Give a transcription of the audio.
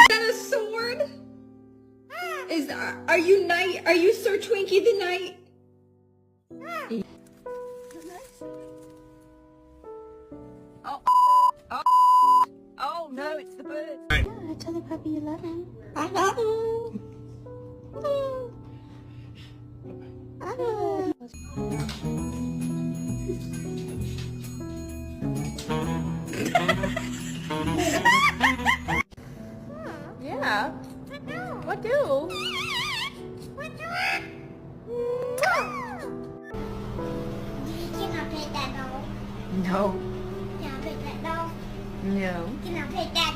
that a sword? Are you Knight? Are you Sir Twinkie the Knight? Oh no, it's the bird. Yeah, tell the puppy you love him. I love him. I love him. Yeah. What do? Can I pet that dog? No. Can I pet that dog? No. Can I pet that